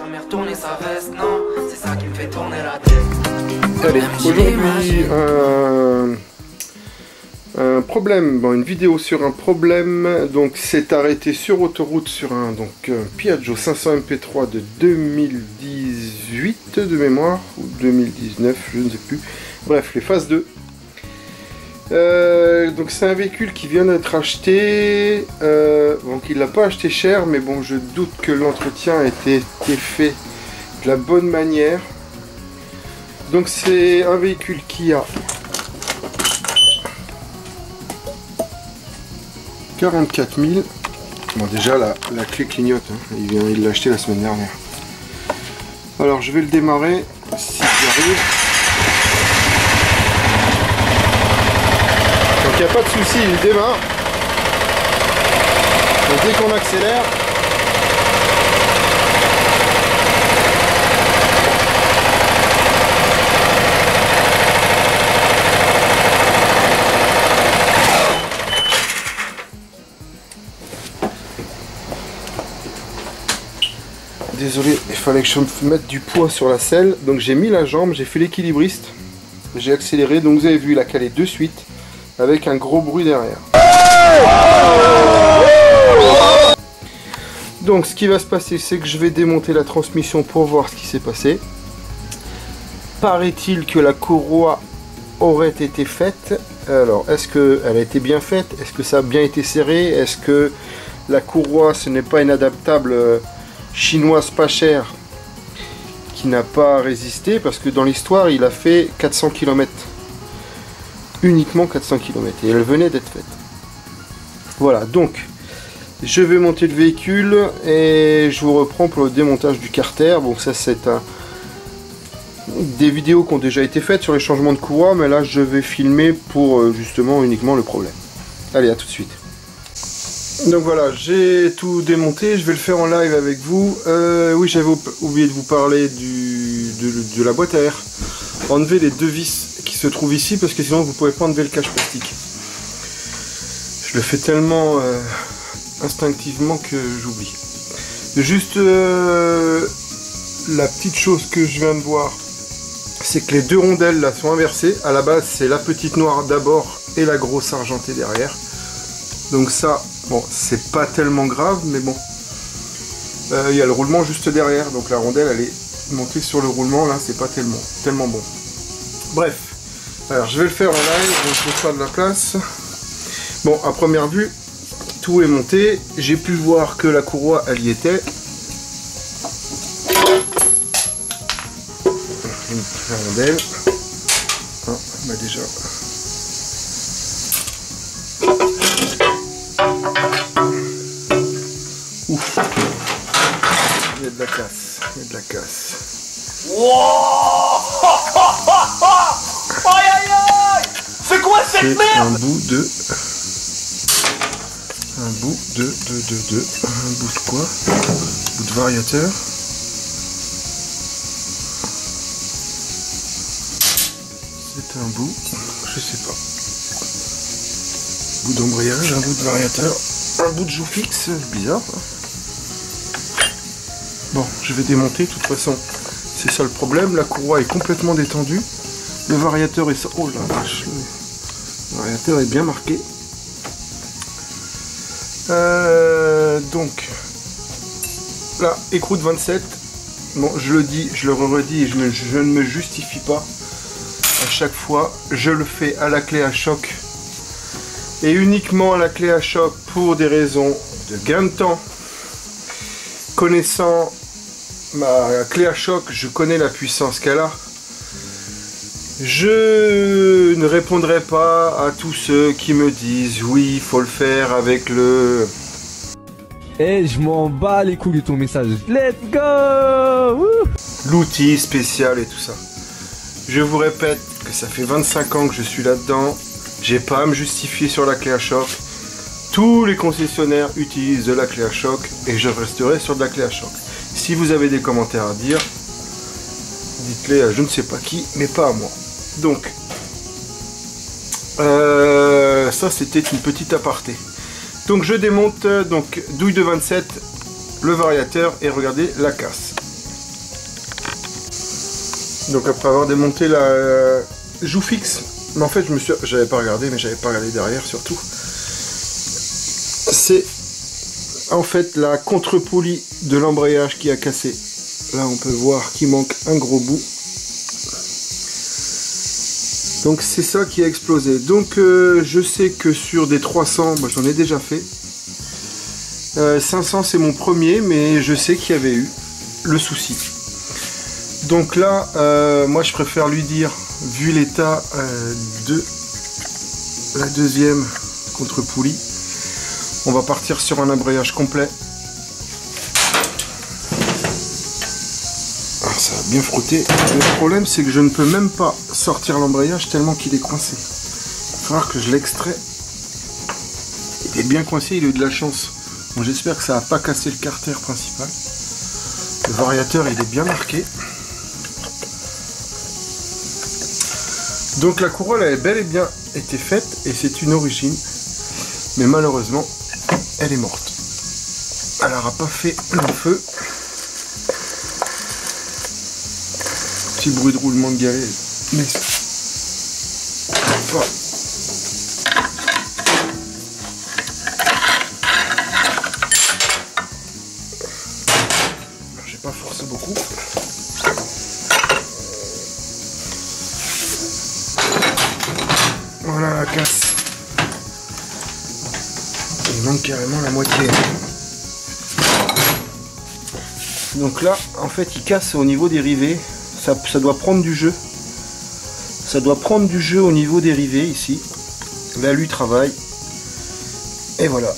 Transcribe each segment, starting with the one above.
jamais retourner sa veste, non. C'est ça qui me fait tourner la tête. Allez, aujourd'hui, un problème, bon, une vidéo sur un problème. Donc c'est arrêté sur autoroute sur un Piaggio 500 MP3 de 2018 de mémoire, ou 2019, je ne sais plus. Bref, les phases 2. Donc c'est un véhicule qui vient d'être acheté, donc il l'a pas acheté cher, mais bon, je doute que l'entretien ait été fait de la bonne manière. Donc c'est un véhicule qui a 44 000. Bon, déjà la clé clignote, hein. Il l'a acheté la semaine dernière. Alors je vais le démarrer si j'arrive. Il n'y a pas de souci, il démarre. Donc dès qu'on accélère, désolé, il fallait que je mette du poids sur la selle. Donc j'ai mis la jambe, j'ai fait l'équilibriste, j'ai accéléré. Donc vous avez vu, il a calé de suite, avec un gros bruit derrière. Donc ce qui va se passer, c'est que je vais démonter la transmission pour voir ce qui s'est passé. Paraît-il que la courroie aurait été faite. Alors, est-ce qu'elle a été bien faite? Est-ce que ça a bien été serré? Est-ce que la courroie, ce n'est pas une adaptable chinoise pas chère qui n'a pas résisté? Parce que dans l'histoire, il a fait 400 km. Uniquement 400 km et elle venait d'être faite. Voilà, donc je vais monter le véhicule et je vous reprends pour le démontage du carter. Bon, ça c'est des vidéos qui ont déjà été faites sur les changements de courroie, mais là je vais filmer pour justement uniquement le problème. Allez, à tout de suite. Donc voilà, j'ai tout démonté, je vais le faire en live avec vous. Oui, j'avais oublié de vous parler de la boîte à air. Enlevez les deux vis qui se trouvent ici, parce que sinon vous ne pouvez pas enlever le cache plastique. Je le fais tellement instinctivement que j'oublie. Juste la petite chose que je viens de voir, c'est que les deux rondelles là sont inversées. À la base, c'est la petite noire d'abord et la grosse argentée derrière. Donc ça, bon, c'est pas tellement grave, mais bon. Il y a le roulement juste derrière, donc la rondelle elle est montée sur le roulement, là c'est pas tellement bon. Bref, alors je vais le faire en live, donc je vais faire de la place. Bon, à première vue, tout est monté. J'ai pu voir que la courroie, elle y était. La rondelle. Ah, bah déjà. Ouf. Il y a de la casse. Il y a de la casse. Wow. Aïe aïe aïe. C'est quoi cette merde? C'est un bout de quoi? Un bout de variateur. C'est un bout, je sais pas. Bout d'embrayage, un bout de variateur, un bout de joue fixe, bizarre. Bon, je vais démonter, de toute façon. C'est ça le problème, la courroie est complètement détendue. Le variateur est... Oh la vache, le variateur est bien marqué. Donc, là, écrou de 27. Bon, je le dis, je le redis, et je ne me justifie pas. À chaque fois, je le fais à la clé à choc. Et uniquement à la clé à choc pour des raisons de gain de temps. Connaissant ma clé à choc, je connais la puissance qu'elle a. Je ne répondrai pas à tous ceux qui me disent oui, il faut le faire avec le... Eh, je m'en bats les couilles de ton message. Let's go! L'outil spécial et tout ça. Je vous répète que ça fait 25 ans que je suis là-dedans. J'ai pas à me justifier sur la clé à choc. Tous les concessionnaires utilisent de la clé à choc et je resterai sur de la clé à choc. Si vous avez des commentaires à dire, dites-les à je ne sais pas qui, mais pas à moi. Donc, ça c'était une petite aparté. Donc je démonte, donc douille de 27, le variateur et regardez la casse. Donc après avoir démonté la joue fixe, mais en fait j'avais pas regardé, mais j'avais pas regardé derrière surtout. C'est en fait la contre-poulie de l'embrayage qui a cassé. Là on peut voir qu'il manque un gros bout. Donc c'est ça qui a explosé. Donc je sais que sur des 300, bah, j'en ai déjà fait. 500 c'est mon premier, mais je sais qu'il y avait eu le souci. Donc là, moi je préfère lui dire, vu l'état de la deuxième contre-poulie, on va partir sur un embrayage complet. Alors ça va bien frotter. Le problème c'est que je ne peux même pas sortir l'embrayage tellement qu'il est coincé. Il va falloir que je l'extrais. Il est bien coincé, il a eu de la chance. Bon, j'espère que ça va pas casser le carter principal. Le variateur il est bien marqué. Donc la couronne elle a bel et bien été faite et c'est une origine, mais malheureusement elle est morte. Elle n'aura pas fait long feu. Petit bruit de roulement de galet, mais voilà. J'ai pas forcé beaucoup. Voilà la casse. Il manque carrément la moitié. Donc là, en fait, il casse au niveau des rivets. Ça doit prendre du jeu. Ça doit prendre du jeu au niveau des rivets ici. Là, lui travaille. Et voilà.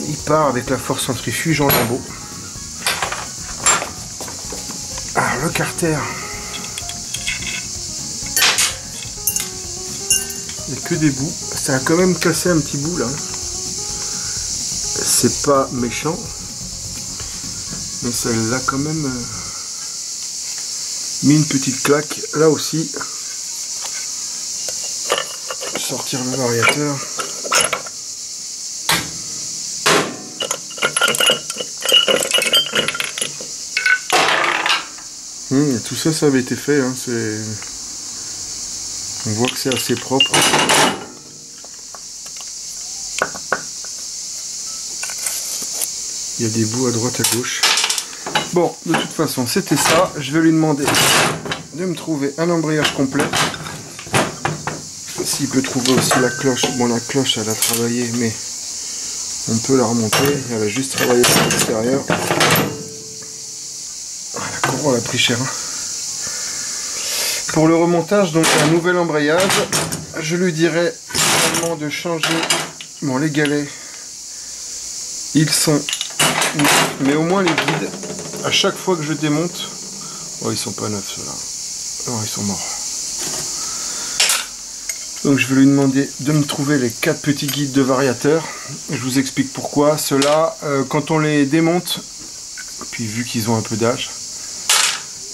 Il part avec la force centrifuge en lambeaux. Alors, le carter. Il n'y a que des bouts. Ça a quand même cassé un petit bout là. C'est pas méchant. Mais ça l'a quand même mis une petite claque. Là aussi. Sortir le variateur. Tout ça, ça avait été fait. Hein. On voit que c'est assez propre. Il y a des bouts à droite à gauche. Bon, de toute façon, c'était ça. Je vais lui demander de me trouver un embrayage complet. S'il peut trouver aussi la cloche. Bon, la cloche, elle a travaillé, mais on peut la remonter. Elle a juste travaillé sur l'extérieur. La couronne a pris cher. Hein. Pour le remontage, donc un nouvel embrayage. Je lui dirais vraiment de changer. Bon, les galets, ils sont... Mais au moins les guides, à chaque fois que je démonte... Oh, ils sont pas neufs ceux-là. Oh, ils sont morts. Donc je vais lui demander de me trouver les 4 petits guides de variateur. Je vous explique pourquoi. Ceux-là, quand on les démonte, puis vu qu'ils ont un peu d'âge,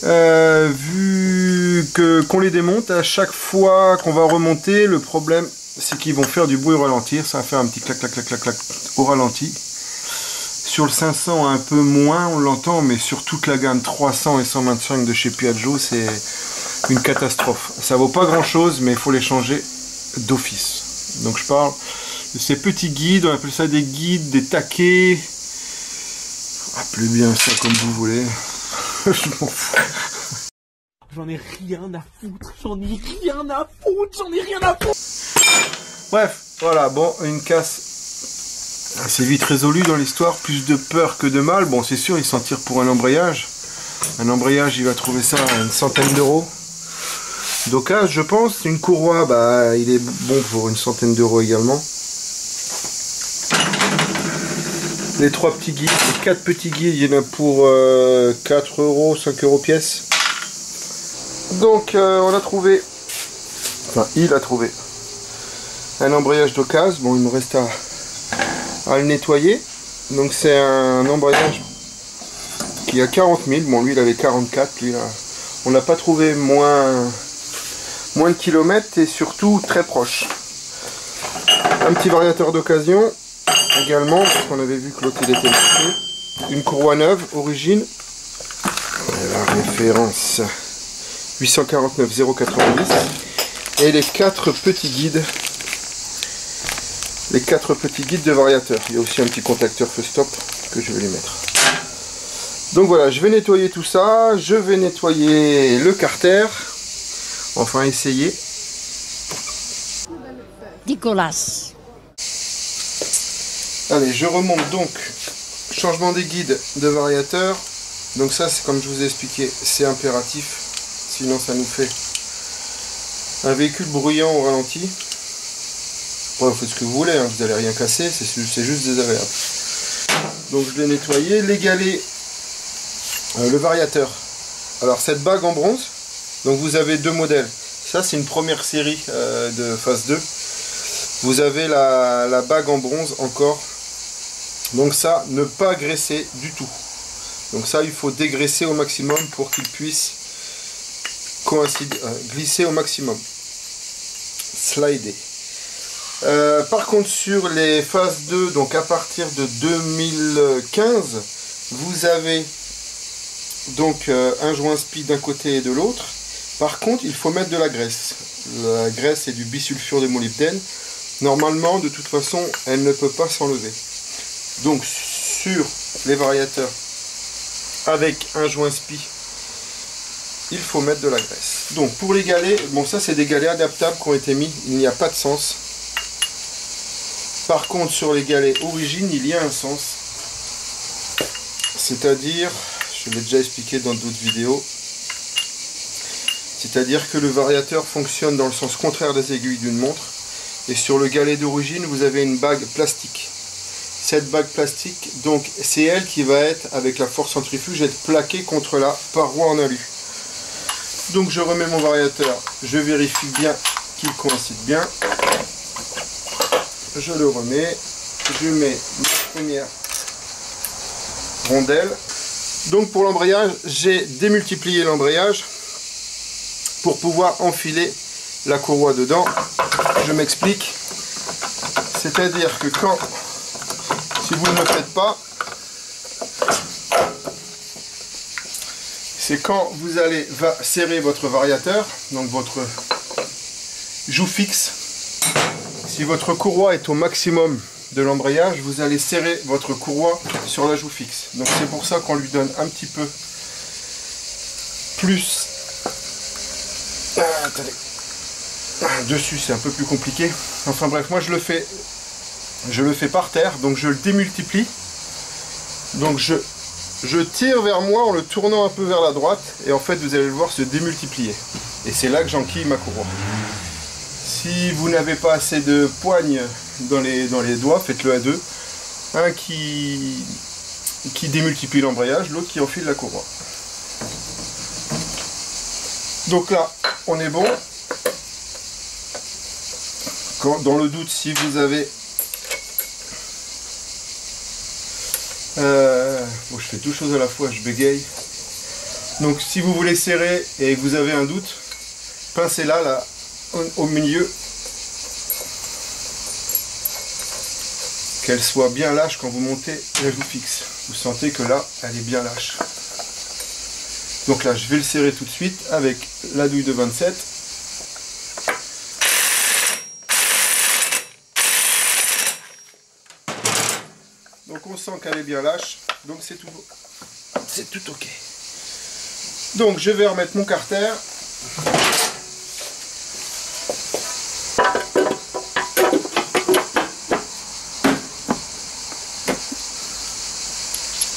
vu qu'on les démonte, à chaque fois qu'on va remonter, le problème c'est qu'ils vont faire du bruit au ralentir. Ça va faire un petit clac clac clac clac clac au ralenti. Sur le 500 un peu moins, on l'entend, mais sur toute la gamme 300 et 125 de chez Piaggio, c'est une catastrophe. Ça vaut pas grand chose, mais il faut les changer d'office. Donc je parle de ces petits guides, on appelle ça des guides, des taquets. Appelez bien ça comme vous voulez. Je m'en fous. J'en ai rien à foutre, j'en ai rien à foutre, j'en ai rien à foutre. Bref, voilà, bon, une casse assez vite résolue dans l'histoire, plus de peur que de mal. Bon, c'est sûr, il s'en tire pour un embrayage. Un embrayage, il va trouver ça à une centaine d'euros d'occasion, je pense. Une courroie, bah, il est bon pour une centaine d'euros également. Les 3 petits guides, les 4 petits guides, il y en a pour 4 euros, 5 euros pièce. Donc, on a trouvé, enfin, il a trouvé un embrayage d'occasion. Bon, il me reste à le nettoyer. Donc, c'est un embrayage qui a 40 000. Bon, lui, il avait 44. Lui, là, on n'a pas trouvé moins de kilomètres et surtout très proche. Un petit variateur d'occasion également, parce qu'on avait vu que l'autre il était marqué. Une courroie neuve, origine. Et la référence 849 090 et les 4 petits guides. Les 4 petits guides de variateur. Il y a aussi un petit contacteur feu stop que je vais lui mettre. Donc voilà, je vais nettoyer tout ça. Je vais nettoyer le carter. Enfin essayer. Nicolas. Allez, je remonte donc. Changement des guides de variateur. Donc ça, c'est comme je vous ai expliqué, c'est impératif. Sinon ça nous fait un véhicule bruyant au ralenti. Bon, vous faites ce que vous voulez, hein, vous n'allez rien casser, c'est juste désagréable. Donc je l'ai nettoyé. Les galets, le variateur. Alors cette bague en bronze, donc vous avez 2 modèles. Ça c'est une première série de phase 2. Vous avez la bague en bronze encore. Donc ça, ne pas graisser du tout. Donc ça, il faut dégraisser au maximum pour qu'il puisse glisser au maximum. Slider. Par contre, sur les phases 2, donc à partir de 2015, vous avez donc un joint spi d'un côté et de l'autre. Par contre, il faut mettre de la graisse. La graisse est du bisulfure de molybdène. Normalement, de toute façon, elle ne peut pas s'enlever. Donc, sur les variateurs avec un joint spi, il faut mettre de la graisse. Donc, pour les galets, bon, ça c'est des galets adaptables qui ont été mis. Il n'y a pas de sens. Par contre, sur les galets origine, il y a un sens. C'est-à-dire, je l'ai déjà expliqué dans d'autres vidéos, c'est-à-dire que le variateur fonctionne dans le sens contraire des aiguilles d'une montre. Et sur le galet d'origine, vous avez une bague plastique. Cette bague plastique, donc, c'est elle qui va être, avec la force centrifuge, être plaquée contre la paroi en alu. Donc je remets mon variateur, je vérifie bien qu'il coïncide bien. Je le remets, je mets ma première rondelle. Donc pour l'embrayage, j'ai démultiplié l'embrayage pour pouvoir enfiler la courroie dedans. Je m'explique. C'est-à-dire que quand, si vous ne le faites pas, c'est quand vous allez serrer votre variateur, donc votre joue fixe. Si votre courroie est au maximum de l'embrayage, vous allez serrer votre courroie sur la joue fixe. Donc c'est pour ça qu'on lui donne un petit peu plus. Attendez. Dessus c'est un peu plus compliqué. Enfin bref, moi je le fais par terre, donc je le démultiplie. Donc je tire vers moi en le tournant un peu vers la droite, et en fait vous allez le voir se démultiplier. Et c'est là que j'enquille ma courroie. Si vous n'avez pas assez de poignes dans les doigts, faites-le à deux. Un qui démultiplie l'embrayage, l'autre qui enfile la courroie. Donc là, on est bon. Dans le doute, si vous avez... bon, je fais deux choses à la fois, je bégaye. Donc si vous voulez serrer et que vous avez un doute, pincez-la là, au milieu. Qu'elle soit bien lâche quand vous montez la joue fixe. Vous sentez que là, elle est bien lâche. Donc là, je vais le serrer tout de suite avec la douille de 27. Donc on sent qu'elle est bien lâche. Donc c'est tout ok. Donc je vais remettre mon carter.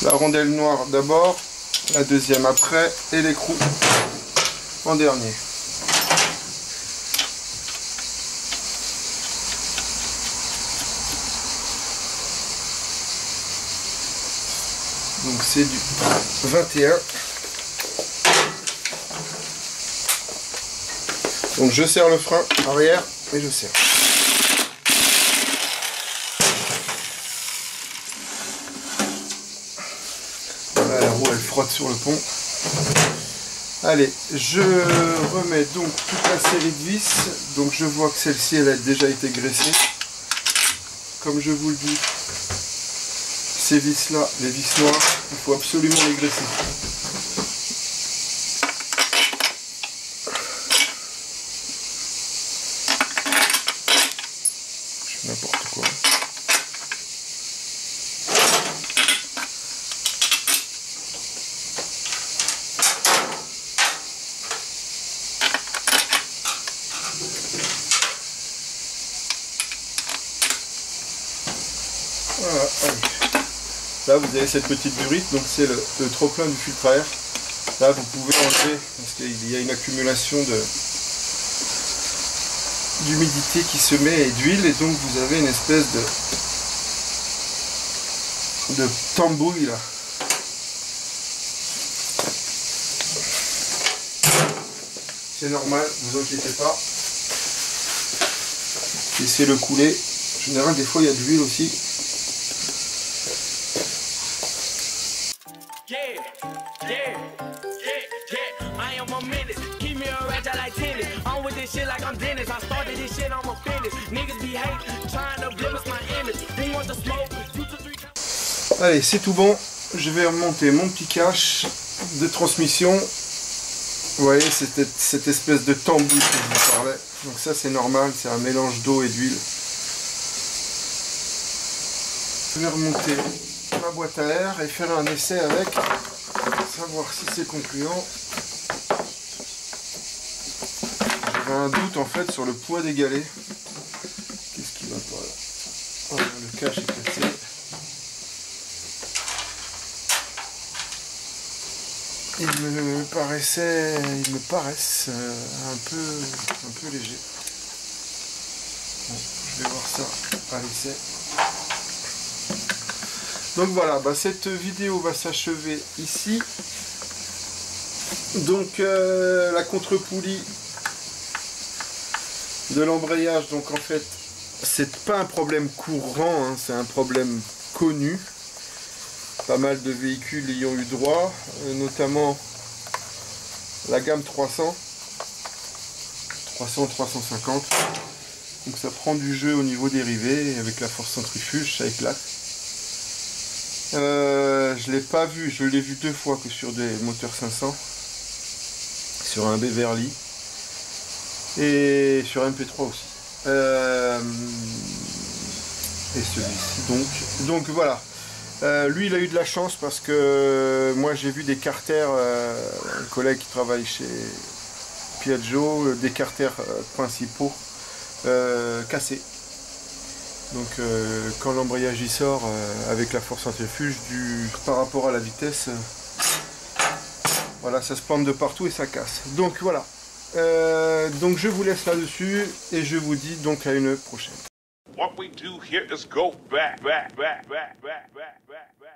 La rondelle noire d'abord, la deuxième après, et l'écrou en dernier. Donc c'est du 21. Donc je serre le frein arrière et je serre. Voilà, la roue elle frotte sur le pont. Allez, je remets donc toute la série de vis. Donc je vois que celle-ci elle a déjà été graissée. Comme je vous le dis, ces vis là, les vis noires, il faut absolument les graisser. Voilà, allez. Là vous avez cette petite durite, donc c'est le trop-plein du filtre à air. Là vous pouvez enlever, parce qu'il y a une accumulation d'humidité qui se met et d'huile, et donc vous avez une espèce de tambouille là. C'est normal, vous inquiétez pas. Laissez-le couler. En général, des fois, il y a de l'huile aussi. Allez, c'est tout bon. Je vais remonter mon petit cache de transmission. Vous voyez, cette espèce de tambouille que je vous parlais. Donc ça, c'est normal, c'est un mélange d'eau et d'huile. Je vais remonter ma boîte à air et faire un essai avec, savoir si c'est concluant. J'avais un doute en fait sur le poids des galets. Qu'est-ce qui va pas là? Voilà, le cache est cassé. Ils me paraissent un peu légers. Bon, je vais voir ça à l'essai. Donc voilà, bah cette vidéo va s'achever ici. Donc la contre-poulie de l'embrayage, donc en fait c'est pas un problème courant, hein, c'est un problème connu. Pas mal de véhicules y ont eu droit, notamment la gamme 300, 350. Donc ça prend du jeu au niveau dérivé, avec la force centrifuge, ça éclate. Je l'ai pas vu, je l'ai vu 2 fois que sur des moteurs 500, sur un Beverly et sur MP3 aussi. Et celui-ci donc voilà. Lui il a eu de la chance parce que moi j'ai vu des carters, un collègue qui travaille chez Piaggio, des carters principaux cassés. Donc quand l'embrayage y sort avec la force centrifuge par rapport à la vitesse, voilà, ça se plante de partout et ça casse. Donc voilà. Donc je vous laisse là-dessus et je vous dis donc à une prochaine. What we do here is go back, back, back, back, back, back, back, back.